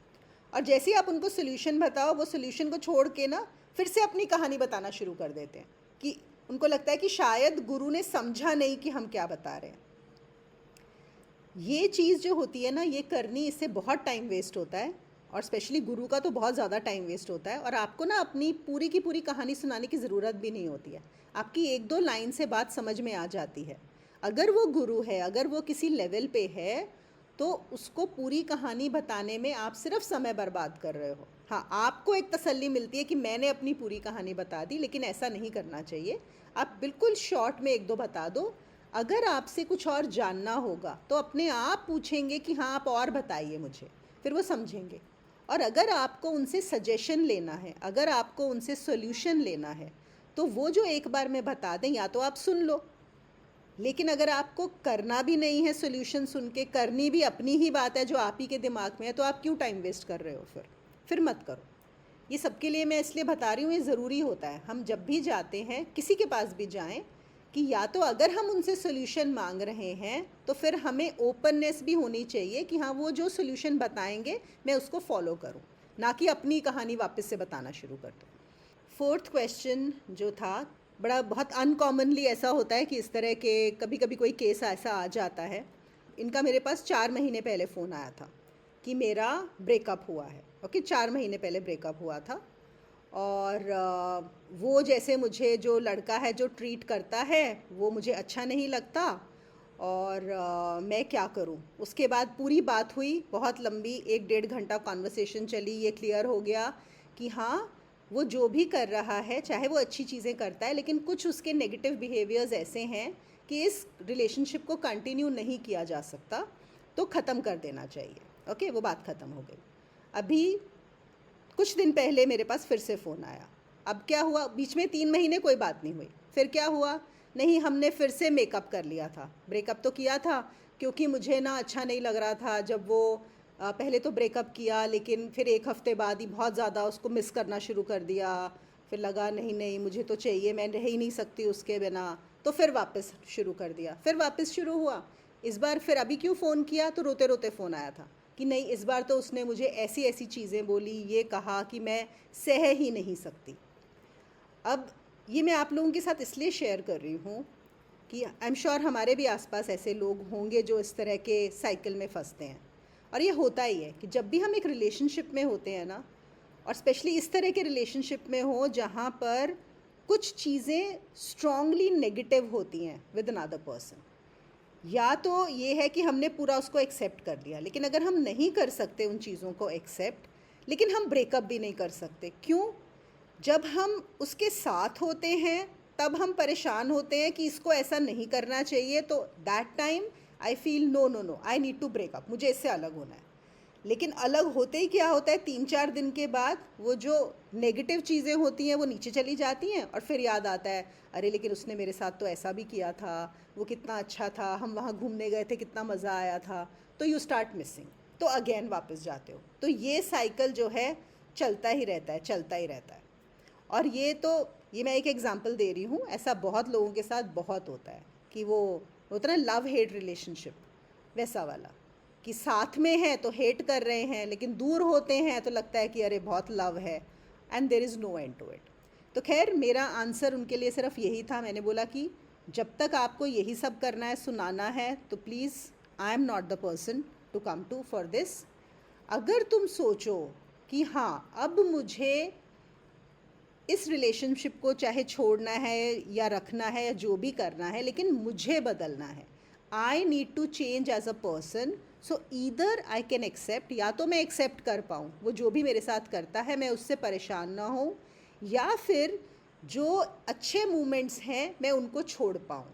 और जैसे ही आप उनको सोल्यूशन बताओ, वो सोल्यूशन को छोड़ के ना फिर से अपनी कहानी बताना शुरू कर देते हैं कि उनको लगता है कि शायद गुरु ने समझा नहीं कि हम क्या बता रहे हैं। ये चीज़ जो होती है ना, ये करनी, इससे बहुत टाइम वेस्ट होता है, और स्पेशली गुरु का तो बहुत ज़्यादा टाइम वेस्ट होता है। और आपको ना अपनी पूरी की पूरी कहानी सुनाने की ज़रूरत भी नहीं होती है, आपकी एक दो लाइन से बात समझ में आ जाती है। अगर वो गुरु है, अगर वो किसी लेवल पे है, तो उसको पूरी कहानी बताने में आप सिर्फ समय बर्बाद कर रहे हो। हाँ, आपको एक तसल्ली मिलती है कि मैंने अपनी पूरी कहानी बता दी, लेकिन ऐसा नहीं करना चाहिए। आप बिल्कुल शॉर्ट में एक दो बता दो। अगर आपसे कुछ और जानना होगा तो अपने आप पूछेंगे कि हाँ आप और बताइए मुझे, फिर वो समझेंगे। और अगर आपको उनसे सजेशन लेना है, अगर आपको उनसे सोल्यूशन लेना है, तो वो जो एक बार में बता दें या तो आप सुन लो, लेकिन अगर आपको करना भी नहीं है सोल्यूशन सुन के, करनी भी अपनी ही बात है जो आप ही के दिमाग में है, तो आप क्यों टाइम वेस्ट कर रहे हो? फिर मत करो। ये सबके लिए मैं इसलिए बता रही हूँ, ये ज़रूरी होता है हम जब भी जाते हैं, किसी के पास भी जाएं, कि या तो अगर हम उनसे सोल्यूशन मांग रहे हैं तो फिर हमें ओपननेस भी होनी चाहिए कि हाँ वो जो सोल्यूशन बताएंगे मैं उसको फॉलो करूँ, ना कि अपनी कहानी वापस से बताना शुरू कर दूँ। फोर्थ क्वेश्चन जो था, बड़ा बहुत अनकॉमनली ऐसा होता है कि इस तरह के कभी कभी कोई केस ऐसा आ जाता है। इनका मेरे पास 4 महीने पहले फ़ोन आया था कि मेरा ब्रेकअप हुआ है। ओके, 4 महीने पहले ब्रेकअप हुआ था। और वो जैसे मुझे जो लड़का है जो ट्रीट करता है वो मुझे अच्छा नहीं लगता, और मैं क्या करूं। उसके बाद पूरी बात हुई, बहुत लंबी 1-1.5 घंटा कॉन्वर्सेशन चली। ये क्लियर हो गया कि हाँ वो जो भी कर रहा है, चाहे वो अच्छी चीज़ें करता है, लेकिन कुछ उसके नेगेटिव बिहेवियर्स ऐसे हैं कि इस रिलेशनशिप को कंटिन्यू नहीं किया जा सकता, तो ख़त्म कर देना चाहिए। ओके, वो बात ख़त्म हो गई। अभी कुछ दिन पहले मेरे पास फिर से फ़ोन आया। अब क्या हुआ, बीच में 3 महीने कोई बात नहीं हुई, फिर क्या हुआ, नहीं हमने फिर से मेकअप कर लिया था। ब्रेकअप तो किया था क्योंकि मुझे ना अच्छा नहीं लग रहा था जब वो पहले तो ब्रेकअप किया, लेकिन फिर 1 हफ्ते बाद ही बहुत ज़्यादा उसको मिस करना शुरू कर दिया। फिर लगा नहीं नहीं मुझे तो चाहिए, मैं रह ही नहीं सकती उसके बिना, तो फिर वापस शुरू कर दिया, फिर वापस शुरू हुआ। इस बार फिर अभी क्यों फ़ोन किया, तो रोते रोते फ़ोन आया था कि नहीं इस बार तो उसने मुझे ऐसी ऐसी चीज़ें बोली, ये कहा कि मैं सह ही नहीं सकती। अब ये मैं आप लोगों के साथ इसलिए शेयर कर रही हूँ कि आई एम श्योर हमारे भी आसपास ऐसे लोग होंगे जो इस तरह के साइकिल में फंसते हैं। और ये होता ही है कि जब भी हम एक रिलेशनशिप में होते हैं ना, और स्पेशली इस तरह के रिलेशनशिप में हो जहाँ पर कुछ चीज़ें स्ट्रांगली नेगेटिव होती हैं विद अनदर पर्सन, या तो ये है कि हमने पूरा उसको एक्सेप्ट कर लिया, लेकिन अगर हम नहीं कर सकते उन चीज़ों को एक्सेप्ट, लेकिन हम ब्रेकअप भी नहीं कर सकते। क्यों? जब हम उसके साथ होते हैं तब हम परेशान होते हैं कि इसको ऐसा नहीं करना चाहिए, तो that time I feel no no no I need to breakup, मुझे इससे अलग होना है। लेकिन अलग होते ही क्या होता है, 3-4 दिन के बाद वो जो नेगेटिव चीज़ें होती हैं वो नीचे चली जाती हैं, और फिर याद आता है अरे लेकिन उसने मेरे साथ तो ऐसा भी किया था, वो कितना अच्छा था, हम वहाँ घूमने गए थे, कितना मज़ा आया था। तो यू स्टार्ट मिसिंग, तो अगेन वापस जाते हो। तो ये साइकिल जो है चलता ही रहता है, चलता ही रहता है। और ये मैं एक एग्जांपल दे रही हूँ, ऐसा बहुत लोगों के साथ बहुत होता है कि वो होता है लव हेट रिलेशनशिप, वैसा वाला, कि साथ में है तो हेट कर रहे हैं, लेकिन दूर होते हैं तो लगता है कि अरे बहुत लव है, and there is no end to it. तो खैर मेरा आंसर उनके लिए सिर्फ यही था। मैंने बोला कि जब तक आपको यही सब करना है, सुनाना है, तो please I am not the person to come to for this. अगर तुम सोचो कि हाँ अब मुझे इस रिलेशनशिप को चाहे छोड़ना है या रखना है या जो भी करना है, लेकिन मुझे बदलना है, I need to change as a person, so either I can accept, या तो मैं एक्सेप्ट कर पाऊँ वो जो भी मेरे साथ करता है, मैं उससे परेशान ना हूँ, या फिर जो अच्छे मोमेंट्स हैं मैं उनको छोड़ पाऊँ,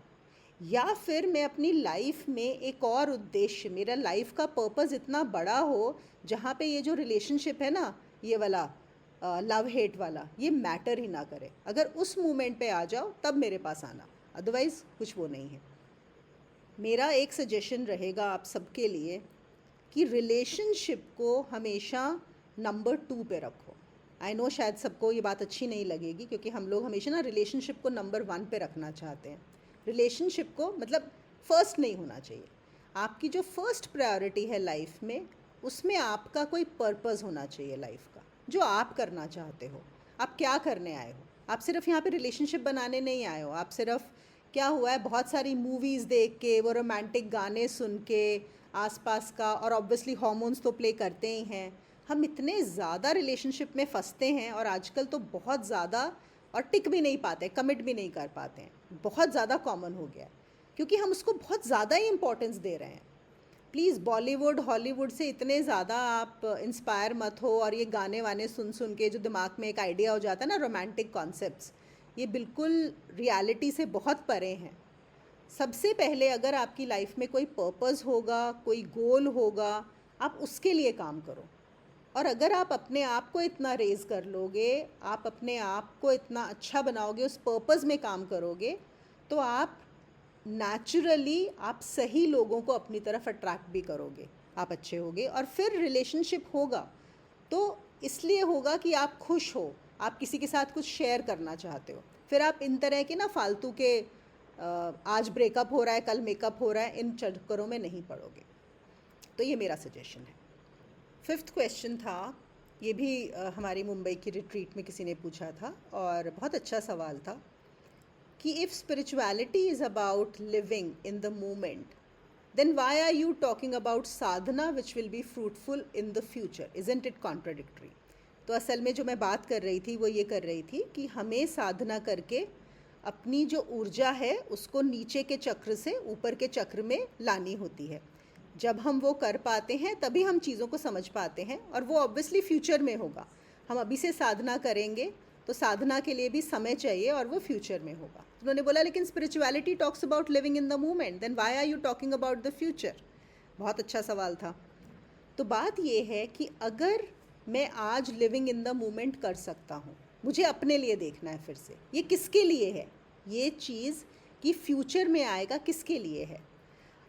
या फिर मैं अपनी लाइफ में एक और उद्देश्य, मेरा लाइफ का पर्पस इतना बड़ा हो जहाँ पे ये जो रिलेशनशिप है ना, ये वाला लव हेट वाला, ये मैटर ही ना करे। अगर उस मोमेंट पे आ जाओ तब मेरे पास आना, अदरवाइज़ कुछ वो नहीं है। मेरा एक सजेशन रहेगा आप सबके लिए कि रिलेशनशिप को हमेशा नंबर 2 पे रखो। आई नो शायद सबको ये बात अच्छी नहीं लगेगी, क्योंकि हम लोग हमेशा ना रिलेशनशिप को नंबर 1 पे रखना चाहते हैं। रिलेशनशिप को मतलब फर्स्ट नहीं होना चाहिए। आपकी जो फर्स्ट प्रायोरिटी है लाइफ में, उसमें आपका कोई पर्पस होना चाहिए लाइफ का, जो आप करना चाहते हो। आप क्या करने आए हो? आप सिर्फ यहाँ पे रिलेशनशिप बनाने नहीं आए हो। आप सिर्फ, क्या हुआ है, बहुत सारी मूवीज़ देख के, वो रोमांटिक गाने सुन के आसपास का, और ऑब्वियसली हॉर्मोन्स तो प्ले करते ही हैं। हम इतने ज़्यादा रिलेशनशिप में फंसते हैं, और आजकल तो बहुत ज़्यादा, और टिक भी नहीं पाते, कमिट भी नहीं कर पाते हैं। बहुत ज़्यादा कॉमन हो गया है, क्योंकि हम उसको बहुत ज़्यादा ही इम्पोर्टेंस दे रहे हैं। प्लीज़ बॉलीवुड हॉलीवुड से इतने ज़्यादा आप इंस्पायर मत हो, और ये गाने वाने सुन सुन के जो दिमाग में एक आइडिया हो जाता है ना, रोमांटिक कॉन्सेप्ट्स, ये बिल्कुल रियलिटी से बहुत परे हैं। सबसे पहले अगर आपकी लाइफ में कोई पर्पस होगा, कोई गोल होगा, आप उसके लिए काम करो। और अगर आप अपने आप को इतना रेज़ कर लोगे, आप अपने आप को इतना अच्छा बनाओगे, उस पर्पस में काम करोगे, तो आप नेचुरली आप सही लोगों को अपनी तरफ अट्रैक्ट भी करोगे, आप अच्छे होगे। और फिर रिलेशनशिप होगा तो इसलिए होगा कि आप खुश हो, आप किसी के साथ कुछ शेयर करना चाहते हो। फिर आप इन तरह के ना फालतू के आज ब्रेकअप हो रहा है, कल मेकअप हो रहा है, इन चक्करों में नहीं पड़ोगे। तो ये मेरा सजेशन है। 5th क्वेश्चन था, ये भी हमारी मुंबई की रिट्रीट में किसी ने पूछा था, और बहुत अच्छा सवाल था कि if spirituality is about living in the moment, then why are you talking about sadhana which will be fruitful in the future? Isn't it contradictory? तो असल में जो मैं बात कर रही थी वो ये कर रही थी कि हमें साधना करके अपनी जो ऊर्जा है उसको नीचे के चक्र से ऊपर के चक्र में लानी होती है। जब हम वो कर पाते हैं तभी हम चीज़ों को समझ पाते हैं, और वो ऑब्वियसली फ्यूचर में होगा। हम अभी से साधना करेंगे तो साधना के लिए भी समय चाहिए, और वो फ्यूचर में होगा। उन्होंने बोला लेकिन spirituality talks about living in the moment, then why are you talking about the future? बहुत अच्छा सवाल था। तो बात ये है कि अगर मैं आज लिविंग इन द मोमेंट कर सकता हूँ, मुझे अपने लिए देखना है फिर से, ये किसके लिए है ये चीज़, कि फ्यूचर में आएगा किसके लिए है।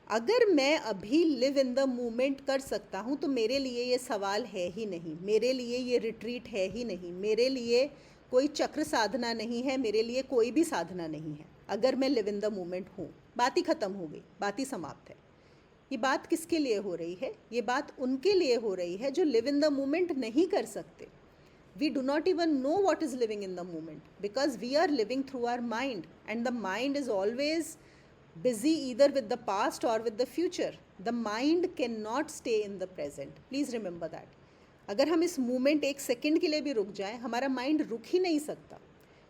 अगर मैं अभी लिव इन द मोमेंट कर सकता हूँ तो मेरे लिए ये सवाल है ही नहीं, मेरे लिए ये रिट्रीट है ही नहीं, मेरे लिए कोई चक्र साधना नहीं है, मेरे लिए कोई भी साधना नहीं है। अगर मैं लिव इन द मोमेंट हूँ, बात ही ख़त्म हो गई, बात ही समाप्त है। ये बात किसके लिए हो रही है? ये बात उनके लिए हो रही है जो लिव इन द मोमेंट नहीं कर सकते। We do not even know what is living in the moment, because we are living through our mind, and the mind is always busy either with the past or with the future. The mind cannot stay in the present. Please remember that. अगर हम इस moment एक second के लिए भी रुक जाएं, हमारा माइंड रुक ही नहीं सकता,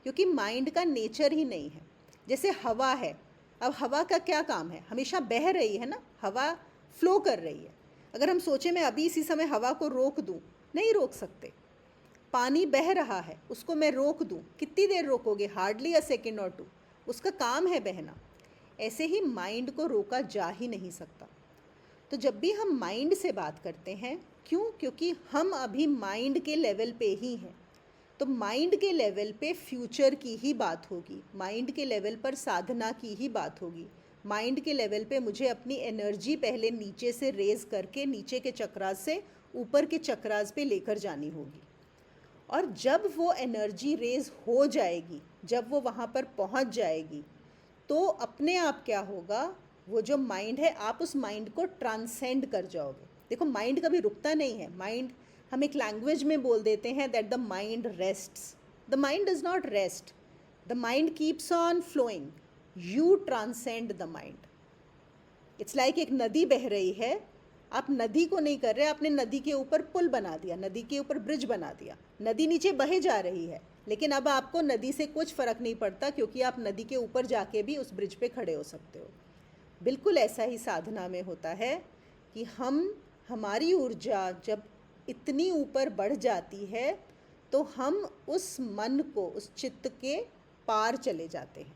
क्योंकि माइंड का नेचर ही नहीं है। जैसे हवा है, अब हवा का क्या काम है? हमेशा बह रही है ना, हवा फ्लो कर रही है। अगर हम सोचें मैं अभी इसी समय हवा को रोक दूं, नहीं रोक सकते। पानी बह रहा है, उसको मैं रोक दूं, कितनी देर रोकोगे? हार्डली अ सेकेंड और 2, उसका काम है बहना। ऐसे ही माइंड को रोका जा ही नहीं सकता। तो जब भी हम माइंड से बात करते हैं, क्यों? क्योंकि हम अभी माइंड के लेवल पे ही हैं। तो माइंड के लेवल पे फ्यूचर की ही बात होगी, माइंड के लेवल पर साधना की ही बात होगी। माइंड के लेवल पे मुझे अपनी एनर्जी पहले नीचे से रेज करके नीचे के चक्रास से ऊपर के चक्रास पे लेकर जानी होगी। और जब वो एनर्जी रेज हो जाएगी, जब वो वहाँ पर पहुँच जाएगी, तो अपने आप क्या होगा, वो जो माइंड है, आप उस माइंड को ट्रांसेंड कर जाओगे। देखो माइंड कभी रुकता नहीं है। माइंड, हम एक लैंग्वेज में बोल देते हैं that the mind rests. The mind does not rest, the mind keeps on flowing. You transcend the mind. It's like एक नदी बह रही है, आप नदी को नहीं कर रहे, आपने नदी के ऊपर पुल बना दिया, नदी के ऊपर ब्रिज बना दिया। नदी नीचे बहे जा रही है, लेकिन अब आपको नदी से कुछ फ़र्क नहीं पड़ता, क्योंकि आप नदी के ऊपर जाके भी उस ब्रिज पे खड़े हो सकते हो। बिल्कुल ऐसा ही साधना में होता है कि हमारी ऊर्जा जब इतनी ऊपर बढ़ जाती है तो हम उस मन को, उस चित्त के पार चले जाते हैं।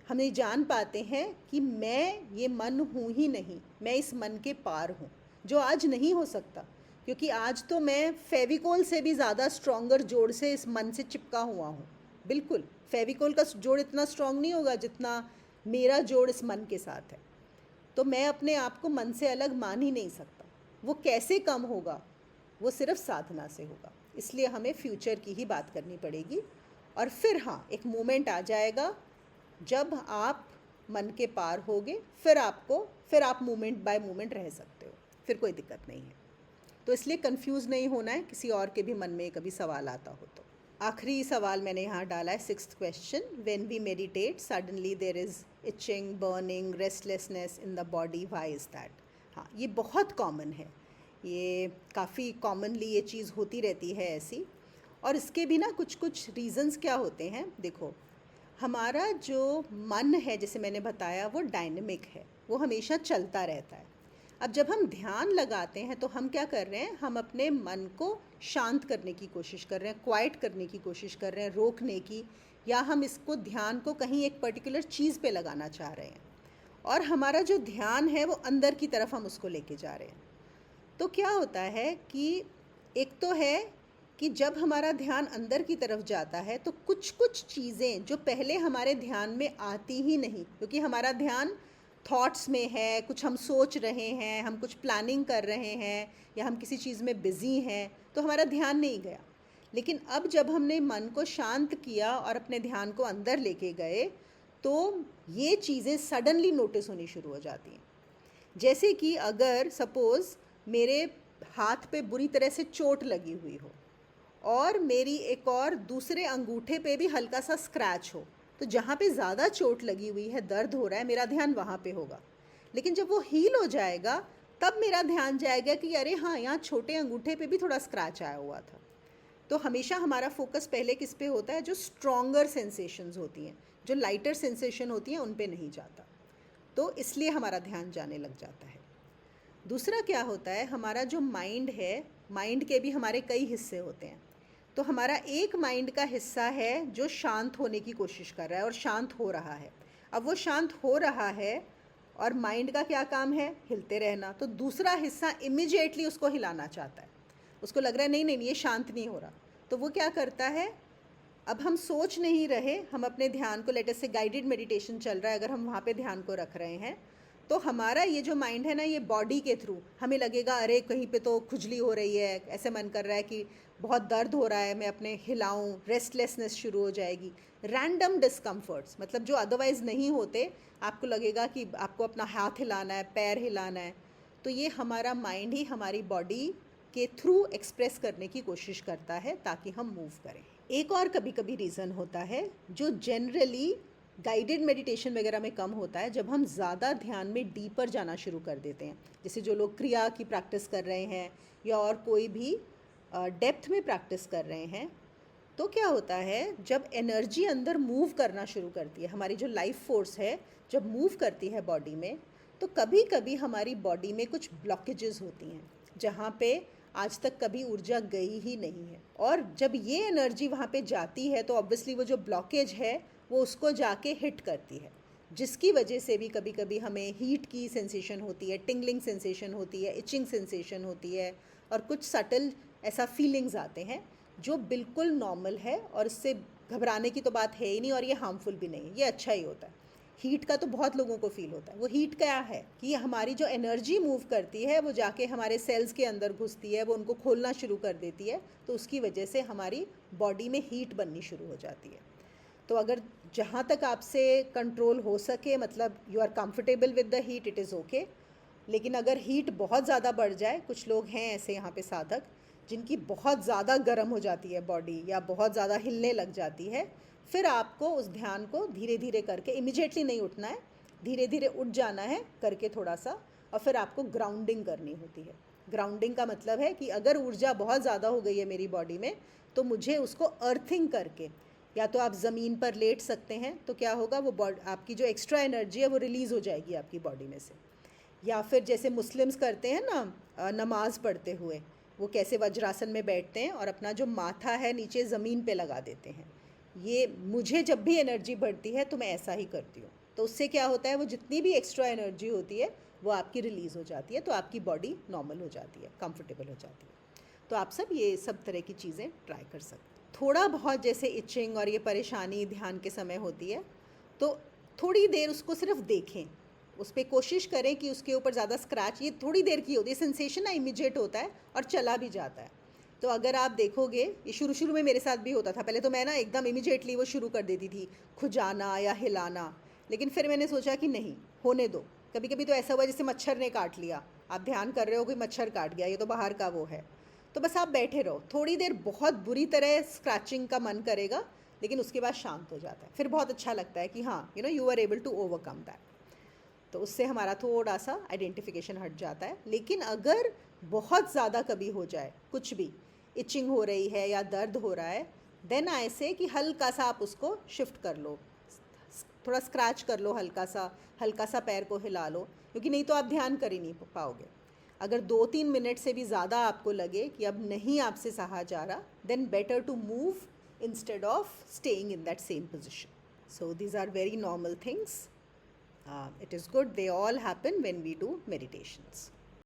हम ये जान पाते हैं कि मैं ये मन हूँ ही नहीं, मैं इस मन के पार हूँ, जो आज नहीं हो सकता, क्योंकि आज तो मैं फेविकोल से भी ज़्यादा स्ट्रॉन्गर जोड़ से इस मन से चिपका हुआ हूँ। बिल्कुल फेविकोल का जोड़ इतना स्ट्रॉन्ग नहीं होगा जितना मेरा जोड़ इस मन के साथ है। तो मैं अपने आप को मन से अलग मान ही नहीं सकता। वो कैसे कम होगा? वो सिर्फ साधना से होगा। इसलिए हमें फ्यूचर की ही बात करनी पड़ेगी। और फिर हाँ, एक मोमेंट आ जाएगा जब आप मन के पार होगे, फिर आप मोमेंट बाय मोमेंट रह सकते हो, फिर कोई दिक्कत नहीं है। तो इसलिए कंफ्यूज नहीं होना है किसी और के भी मन में कभी सवाल आता हो तो। आखिरी सवाल मैंने यहाँ डाला है, 6th question, when we meditate suddenly there is itching, burning, restlessness in the body, why is that? हाँ, ये बहुत कॉमन है, ये काफ़ी कॉमनली ये चीज़ होती रहती है ऐसी। और इसके भी ना कुछ कुछ रीज़न्स क्या होते हैं। देखो, हमारा जो मन है, जैसे मैंने बताया, वो डायनेमिक है, वो हमेशा चलता रहता है। अब जब हम ध्यान लगाते हैं तो हम क्या कर रहे हैं, हम अपने मन को शांत करने की कोशिश कर रहे हैं, क्वाइट करने की कोशिश कर रहे हैं, रोकने की, या हम इसको ध्यान को कहीं एक पर्टिकुलर चीज़ पे लगाना चाह रहे हैं, और हमारा जो ध्यान है वो अंदर की तरफ हम उसको लेके जा रहे हैं। तो क्या होता है कि एक तो है कि जब हमारा ध्यान अंदर की तरफ जाता है तो कुछ कुछ चीज़ें जो पहले हमारे ध्यान में आती ही नहीं, क्योंकि हमारा ध्यान थॉट्स में है, कुछ हम सोच रहे हैं, हम कुछ प्लानिंग कर रहे हैं, या हम किसी चीज़ में बिज़ी हैं, तो हमारा ध्यान नहीं गया। लेकिन अब जब हमने मन को शांत किया और अपने ध्यान को अंदर लेके गए, तो ये चीज़ें सडनली नोटिस होनी शुरू हो जाती हैं। जैसे कि अगर सपोज़ मेरे हाथ पे बुरी तरह से चोट लगी हुई हो और मेरी एक और दूसरे अंगूठे पे भी हल्का सा स्क्रैच हो, तो जहाँ पे ज़्यादा चोट लगी हुई है, दर्द हो रहा है, मेरा ध्यान वहाँ पे होगा। लेकिन जब वो हील हो जाएगा तब मेरा ध्यान जाएगा कि अरे हाँ, यहाँ छोटे अंगूठे पे भी थोड़ा स्क्रैच आया हुआ था। तो हमेशा हमारा फोकस पहले किस पे होता है, जो स्ट्रॉन्गर सेंसेशंस होती हैं, जो लाइटर सेंसेशन होती हैं, उन पे नहीं जाता, तो इसलिए हमारा ध्यान जाने लग जाता है। दूसरा क्या होता है, हमारा जो माइंड है, माइंड के भी हमारे कई हिस्से होते हैं। तो हमारा एक माइंड का हिस्सा है जो शांत होने की कोशिश कर रहा है और शांत हो रहा है। अब वो शांत हो रहा है और माइंड का क्या काम है, हिलते रहना। तो दूसरा हिस्सा इमिजिएटली उसको हिलाना चाहता है, उसको लग रहा है नहीं नहीं ये शांत नहीं हो रहा, तो वो क्या करता है, अब हम सोच नहीं रहे, हम अपने ध्यान को, लेटर से गाइडेड मेडिटेशन चल रहा है, अगर हम वहाँ पे ध्यान को रख रहे हैं, तो हमारा ये जो माइंड है ना, ये बॉडी के थ्रू हमें लगेगा अरे कहीं पे तो खुजली हो रही है, ऐसे मन कर रहा है कि बहुत दर्द हो रहा है, मैं अपने हिलाऊं, रेस्टलेसनेस शुरू हो जाएगी, रैंडम डिस्कम्फर्ट्स, मतलब जो अदरवाइज़ नहीं होते, आपको लगेगा कि आपको अपना हाथ हिलाना है, पैर हिलाना है, तो ये हमारा माइंड ही हमारी बॉडी के थ्रू एक्सप्रेस करने की कोशिश करता है ताकि हम मूव करें। एक और कभी कभी रीज़न होता है जो जनरली गाइडेड मेडिटेशन वगैरह में कम होता है, जब हम ज़्यादा ध्यान में डीपर जाना शुरू कर देते हैं, जैसे जो लोग क्रिया की प्रैक्टिस कर रहे हैं या और कोई भी डेप्थ में प्रैक्टिस कर रहे हैं, तो क्या होता है, जब एनर्जी अंदर मूव करना शुरू करती है, हमारी जो लाइफ फोर्स है जब मूव करती है बॉडी में, तो कभी कभी हमारी बॉडी में कुछ ब्लॉकेजेस होती हैं जहाँ पे आज तक कभी ऊर्जा गई ही नहीं है, और जब ये एनर्जी वहाँ पे जाती है तो ऑब्वियसली वो जो ब्लॉकेज है वो उसको जाके हिट करती है, जिसकी वजह से भी कभी कभी हमें हीट की सेंसेशन होती है, टिंगलिंग सेंसेशन होती है, इचिंग सेंसेशन होती है, और कुछ सटल ऐसा फीलिंग्स आते हैं जो बिल्कुल नॉर्मल है, और इससे घबराने की तो बात है ही नहीं, और ये हार्मफुल भी नहीं है, ये अच्छा ही होता है। हीट का तो बहुत लोगों को फील होता है। वो हीट क्या है कि हमारी जो एनर्जी मूव करती है वो जाके हमारे सेल्स के अंदर घुसती है, वो उनको खोलना शुरू कर देती है, तो उसकी वजह से हमारी बॉडी में हीट बननी शुरू हो जाती है। तो अगर जहाँ तक आपसे कंट्रोल हो सके, मतलब you are comfortable with the heat, it is okay. लेकिन अगर हीट बहुत ज़्यादा बढ़ जाए, कुछ लोग हैं ऐसे यहाँ पे साधक जिनकी बहुत ज़्यादा गर्म हो जाती है बॉडी या बहुत ज़्यादा हिलने लग जाती है, फिर आपको उस ध्यान को धीरे धीरे करके, इमिजिएटली नहीं उठना है, धीरे धीरे उठ जाना है करके थोड़ा सा, और फिर आपको ग्राउंडिंग करनी होती है। ग्राउंडिंग का मतलब है कि अगर ऊर्जा बहुत ज़्यादा हो गई है मेरी बॉडी में, तो मुझे उसको अर्थिंग करके, या तो आप ज़मीन पर लेट सकते हैं, तो क्या होगा, वो आपकी जो एक्स्ट्रा एनर्जी है वो रिलीज़ हो जाएगी आपकी बॉडी में से। या फिर जैसे मुस्लिम्स करते हैं ना, नमाज पढ़ते हुए वो कैसे वज्रासन में बैठते हैं और अपना जो माथा है नीचे ज़मीन पे लगा देते हैं, ये मुझे जब भी एनर्जी बढ़ती है तो मैं ऐसा ही करती हूँ। तो उससे क्या होता है, वो जितनी भी एक्स्ट्रा एनर्जी होती है वो आपकी रिलीज़ हो जाती है, तो आपकी बॉडी नॉर्मल हो जाती है, कंफर्टेबल हो जाती है। तो आप सब ये सब तरह की चीज़ें ट्राई कर सकते हैं। थोड़ा बहुत जैसे इचिंग और ये परेशानी ध्यान के समय होती है, तो थोड़ी देर उसको सिर्फ देखें, उस पर कोशिश करें कि उसके ऊपर ज़्यादा स्क्रैच, ये थोड़ी देर की होती है, सेंसेशन ना इमीडिएट होता है और चला भी जाता है, तो अगर आप देखोगे, ये शुरू शुरू में मेरे साथ भी होता था, पहले तो मैं ना एकदम इमिजिएटली वो शुरू कर देती थी खुजाना या हिलाना, लेकिन फिर मैंने सोचा कि नहीं, होने दो। कभी कभी तो ऐसा हुआ जैसे मच्छर ने काट लिया, आप ध्यान कर रहे हो कोई मच्छर काट गया, ये तो बाहर का वो है, तो बस आप बैठे रहो थोड़ी देर, बहुत बुरी तरह स्क्रैचिंग का मन करेगा, लेकिन उसके बाद शांत हो जाता है, फिर बहुत अच्छा लगता है कि हाँ you are able to overcome that. तो उससे हमारा थोड़ा सा आइडेंटिफिकेशन हट जाता है। लेकिन अगर बहुत ज़्यादा कभी हो जाए, कुछ भी इचिंग हो रही है या दर्द हो रहा है, देन ऐसे कि हल्का सा आप उसको शिफ्ट कर लो, थोड़ा स्क्रैच कर लो, हल्का सा पैर को हिला लो, क्योंकि नहीं तो आप ध्यान कर ही नहीं पाओगे। अगर 2-3 मिनट से भी ज़्यादा आपको लगे कि अब नहीं आपसे सहा जा रहा, then better to move instead of staying in that same position. So these are very normal things. It is good. They all happen when we do meditations.